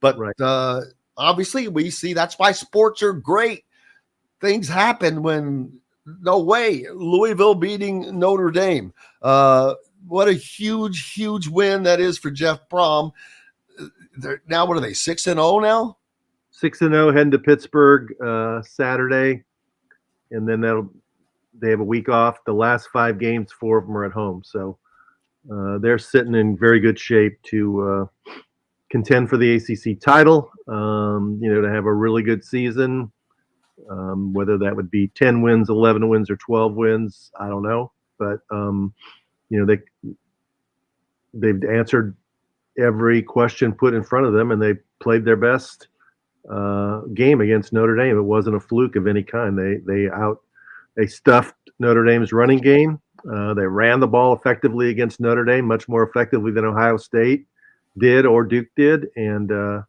But Right. obviously, we see that's why sports are great. Things happen when no way. Louisville beating Notre Dame. What a huge win that is for Jeff Brom. Now, what are they, 6-0 now? 6-0 heading to Pittsburgh Saturday, and then they have a week off. The last 5 games, 4 of them are at home, so they're sitting in very good shape to contend for the ACC title. To have a really good season. Whether that would be 10 wins, 11 wins, or 12 wins, I don't know. But they've answered every question put in front of them, and they played their best game against Notre Dame. It wasn't a fluke of any kind. They stuffed Notre Dame's running game. They ran the ball effectively against Notre Dame, much more effectively than Ohio State did or Duke did. And I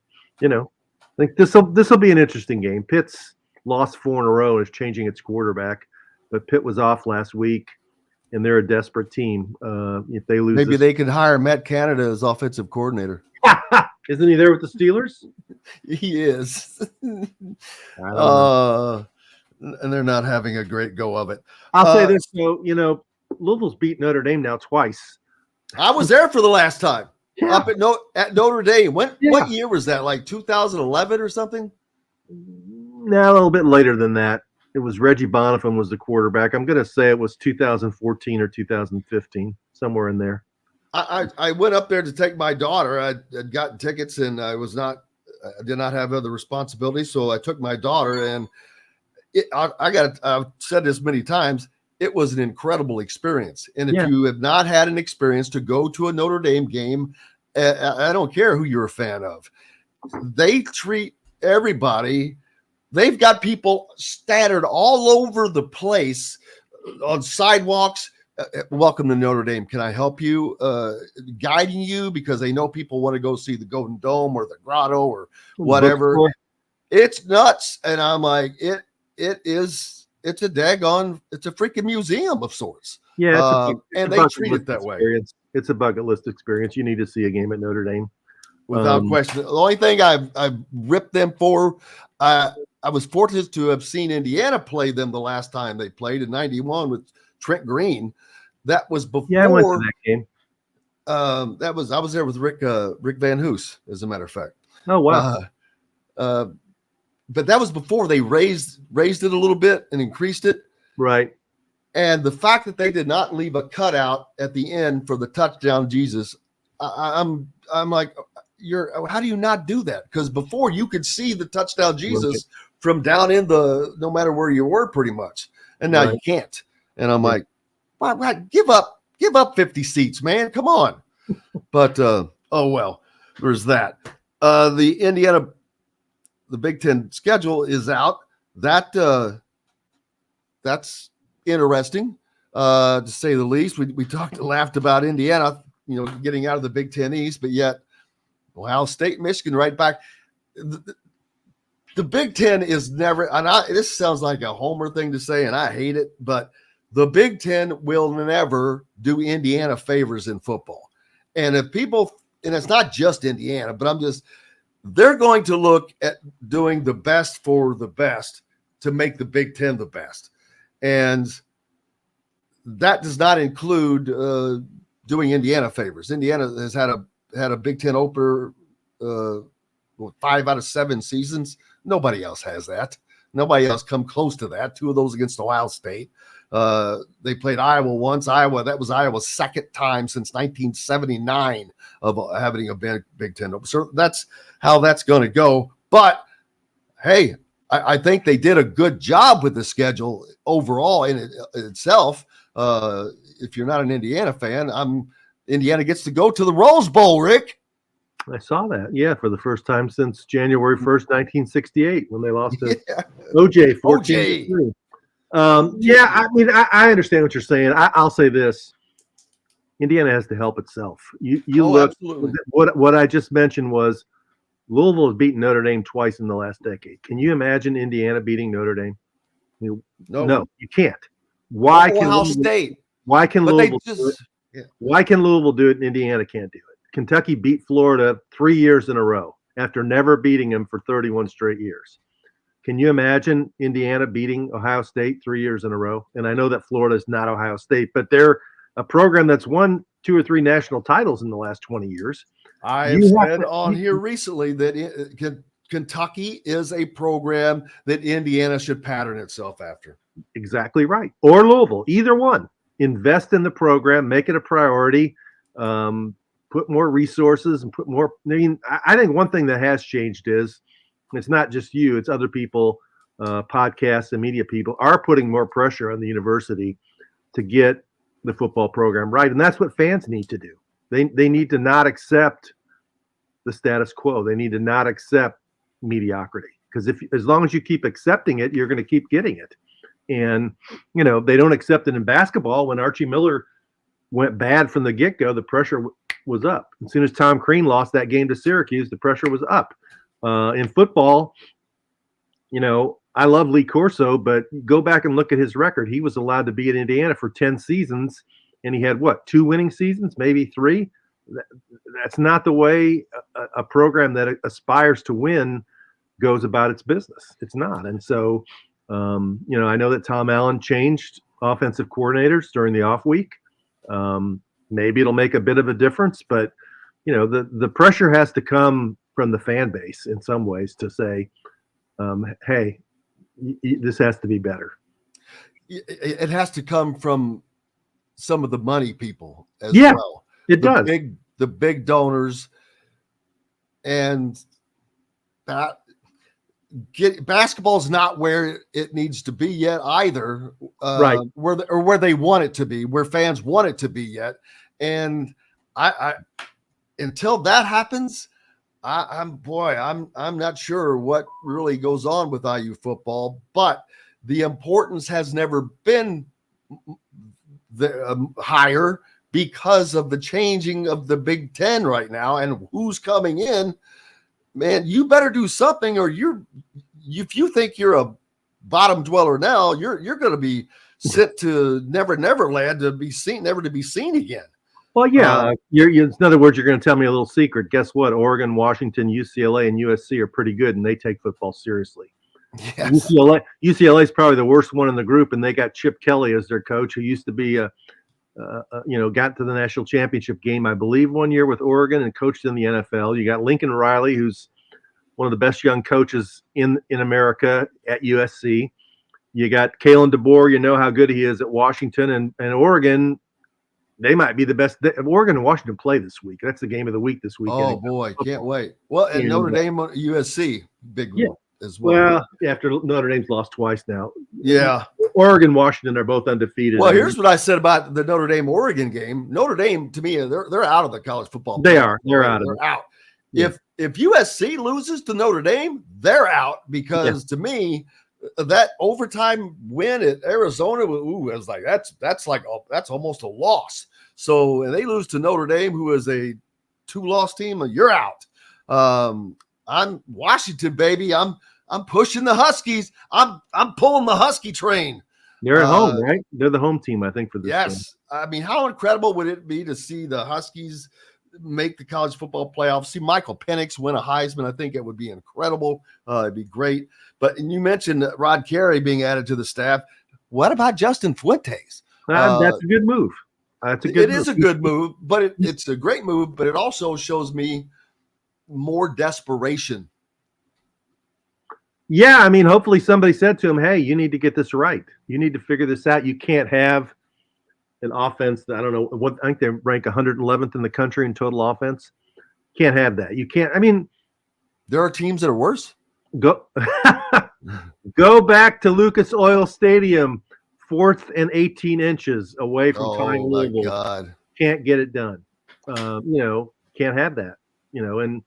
think this will be an interesting game. Pitt's lost 4 in a row and is changing its quarterback, but Pitt was off last week, and they're a desperate team. If they lose, maybe they could hire Matt Canada as offensive coordinator. Isn't he there with the Steelers? He is. I don't know. And they're not having a great go of it. I'll say this, though, Louisville's beat Notre Dame now twice. I was there for the last time. Yeah. Up at Notre Dame. What year was that? Like 2011 or something? No, a little bit later than that. It was Reggie Bonifant was the quarterback. I'm going to say it was 2014 or 2015, somewhere in there. I went up there to take my daughter. I had gotten tickets, and I did not have other responsibilities, so I took my daughter. And I've said this many times. It was an incredible experience. And if you have not had an experience to go to a Notre Dame game, I don't care who you're a fan of. They treat everybody. They've got people scattered all over the place on sidewalks. Welcome to Notre Dame. Can I help you? Guiding you because they know people want to go see the Golden Dome or the Grotto or whatever. It's nuts. And I'm like, it's a freaking museum of sorts. Yeah. And they treat it that way. It's a bucket list experience. You need to see a game at Notre Dame. Without question. The only thing I've ripped them for, I was fortunate to have seen Indiana play them the last time they played in '91 with Trent Green. That was before. Yeah, I went to that game. I was there with Rick Van Hoos, as a matter of fact. Oh wow! But that was before they raised it a little bit and increased it. Right. And the fact that they did not leave a cutout at the end for the touchdown, Jesus, I'm like, how do you not do that? Because before you could see the touchdown, Jesus, from down in no matter where you were, pretty much, and now you can't. And I'm like, why, give up 50 seats, man. Come on. But, oh, well, there's that. The Big Ten schedule is out. That's interesting, to say the least. We laughed about Indiana, getting out of the Big Ten East, but yet Ohio State, Michigan right back. The Big Ten is never, this sounds like a homer thing to say, and I hate it, but the Big Ten will never do Indiana favors in football. And if people, and it's not just Indiana, but they're going to look at doing the best for the best to make the Big Ten the best. And that does not include doing Indiana favors. Indiana has had a Big Ten opener 5 out of 7 seasons. Nobody else has that. Nobody else come close to that. 2 of those against Ohio State. They played Iowa once. That was Iowa's second time since 1979 of having a Big Ten opener. So that's how that's going to go. But hey, I think they did a good job with the schedule overall in itself. If you're not an Indiana fan, Indiana gets to go to the Rose Bowl, Rick. I saw that. Yeah, for the first time since January 1st, 1968, when they lost to OJ 14-3. I understand what you're saying. I'll say this. Indiana has to help itself. You look, absolutely. What I just mentioned was Louisville has beaten Notre Dame twice in the last decade. Can you imagine Indiana beating Notre Dame? No, you can't. Why can Louisville do it? Why can Louisville do it and Indiana can't do it? Kentucky beat Florida 3 years in a row. after never beating them for 31 straight years. Can you imagine Indiana beating Ohio State 3 years in a row? And I know that Florida is not Ohio State, but they're a program that's won 2 or 3 national titles in the last 20 years. I've said on here recently that Kentucky is a program that Indiana should pattern itself after. Exactly right. Or Louisville, either one. Invest in the program, make it a priority, put more resources and put more. I mean, I think one thing that has changed is it's not just you, it's other people, podcasts and media people are putting more pressure on the university to get the football program right. And that's what fans need to do. They need to not accept the status quo. They need to not accept mediocrity, because as long as you keep accepting it, you're going to keep getting it. And, they don't accept it in basketball. When Archie Miller went bad from the get-go, the pressure was up. As soon as Tom Crean lost that game to Syracuse, the pressure was up. In football, I love Lee Corso, but go back and look at his record. He was allowed to be at Indiana for 10 seasons, and he had, 2 winning seasons, maybe 3? That's not the way a program that aspires to win goes about its business. It's not. And so, I know that Tom Allen changed offensive coordinators during the off week. Maybe it'll make a bit of a difference, but the pressure has to come from the fan base in some ways to say, hey, this has to be better. It has to come from some of the money people as well. It does. The big donors, and basketball's not where it needs to be yet either. Right. Where they want it to be, where fans want it to be yet. And I until that happens, I'm not sure what really goes on with IU football, but the importance has never been higher because of the changing of the Big Ten right now and who's coming in. Man, you better do something, or if you think you're a bottom dweller now, you're going to be sent to Never Land to be seen, never to be seen again. Well, yeah. In other words, you're going to tell me a little secret. Guess what? Oregon, Washington, UCLA, and USC are pretty good, and they take football seriously. Yes. UCLA is probably the worst one in the group, and they got Chip Kelly as their coach, who used to be got to the national championship game, I believe, one year with Oregon and coached in the NFL. You got Lincoln Riley, who's one of the best young coaches in America at USC. You got Kalen DeBoer, how good he is at Washington, and Oregon. They might be the best. Oregon and Washington play this week. That's the game of the week this weekend. Oh boy, can't wait. Well, and Notre Dame, USC, big one as well. Well, after Notre Dame's lost twice now. Yeah. Oregon, Washington are both undefeated. Well, here's what I said about the Notre Dame Oregon game. Notre Dame, to me, they're out of the college football. They are. They're out of it. They're out. Yeah. If USC loses to Notre Dame, they're out, because to me, that overtime win at Arizona, I was like, that's almost a loss. So, and they lose to Notre Dame, who is a 2-loss team, you're out. I'm Washington, baby. I'm pushing the Huskies. I'm pulling the Husky train. They're at home, right? They're the home team, I think, for this game. I mean, how incredible would it be to see the Huskies make the college football playoffs? See Michael Penix win a Heisman. I think it would be incredible. It'd be great. But you mentioned Rod Carey being added to the staff. What about Justin Fuentes? That's a good move. It is a good move, but it's a great move, but it also shows me more desperation. Yeah, I mean, hopefully somebody said to him, hey, you need to get this right. You need to figure this out. You can't have an offense that, I don't know, I think they rank 111th in the country in total offense. Can't have that. You can't. I mean, there are teams that are worse. Go back to Lucas Oil Stadium, 4th and 18 inches away from Pine Louisville. God. Can't get it done. Can't have that. And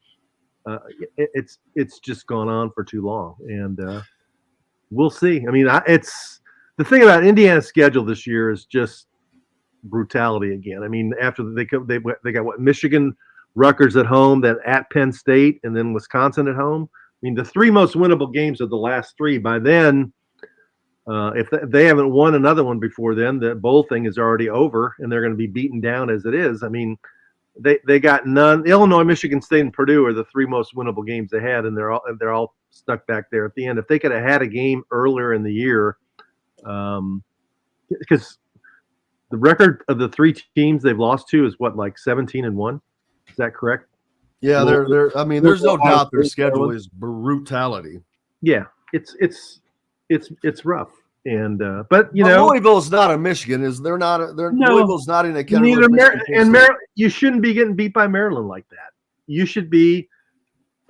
it's just gone on for too long, and we'll see. I mean, it's the thing about Indiana's schedule this year is just brutality again. I mean, after they got Michigan, Rutgers at home, then at Penn State, and then Wisconsin at home. I mean, the 3 most winnable games of the last 3. By then, if they haven't won another one before then, the bowl thing is already over, and they're going to be beaten down as it is. I mean, They got none. Illinois, Michigan State, and Purdue are the three most winnable games they had, and they're all stuck back there at the end. If they could have had a game earlier in the year, because the record of the three teams they've lost to is what, like 17-1. Is that correct? Yeah, they're. I mean, there's no doubt their schedule is brutality. Yeah, it's rough. And but Louisville's not a Michigan. Louisville's not in a category. You shouldn't be getting beat by Maryland like that. You should be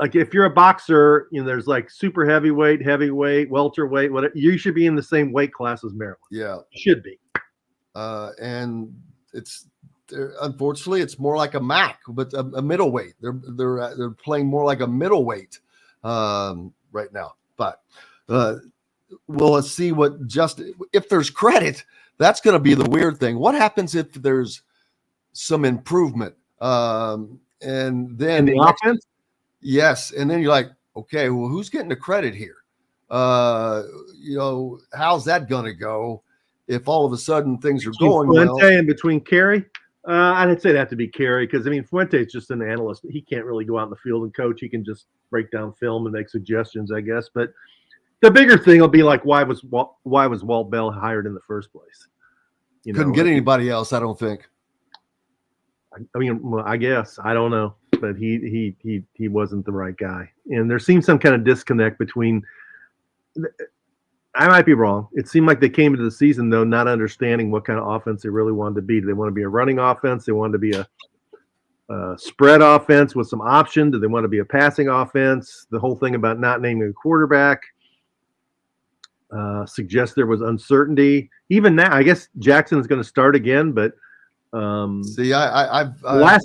like, if you're a boxer, there's like super heavyweight, welterweight, whatever. You should be in the same weight class as Maryland. Yeah, should be. And unfortunately it's more like a MAC, but a middleweight. They're playing more like a middleweight right now. But we'll see if there's credit. That's going to be the weird thing. What happens if there's some improvement? And then the offense? Yes. And then you're like, okay, well, who's getting the credit here? How's that going to go if all of a sudden things are going well? And between Carey? I'd say that to be Carey, because Fuente's just an analyst. He can't really go out in the field and coach. He can just break down film and make suggestions, I guess. But the bigger thing will be like, why was Walt Bell hired in the first place? Couldn't get anybody else, I don't think. I guess, I don't know, but he wasn't the right guy, and there seems some kind of disconnect between. I might be wrong. It seemed like they came into the season though not understanding what kind of offense they really wanted to be. Do they want to be a running offense? They wanted to be a spread offense with some option. Do they want to be a passing offense? The whole thing about not naming a quarterback suggests there was uncertainty. Even now, I guess Jackson is going to start again, but. Last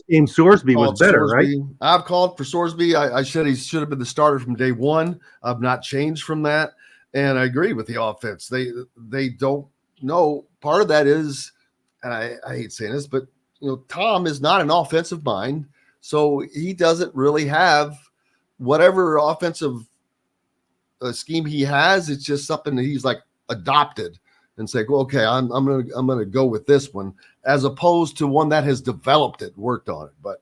game Sorsby was better, right? I've called for Sorsby. I said he should have been the starter from day one. I've not changed from that, and I agree with the offense. They don't know. Part of that is, and I hate saying this, but Tom is not an offensive mind, so he doesn't really have whatever offensive scheme he has. It's just something that he's like adopted and say, well, okay, I'm gonna go with this one, as opposed to one that has developed it, worked on it. But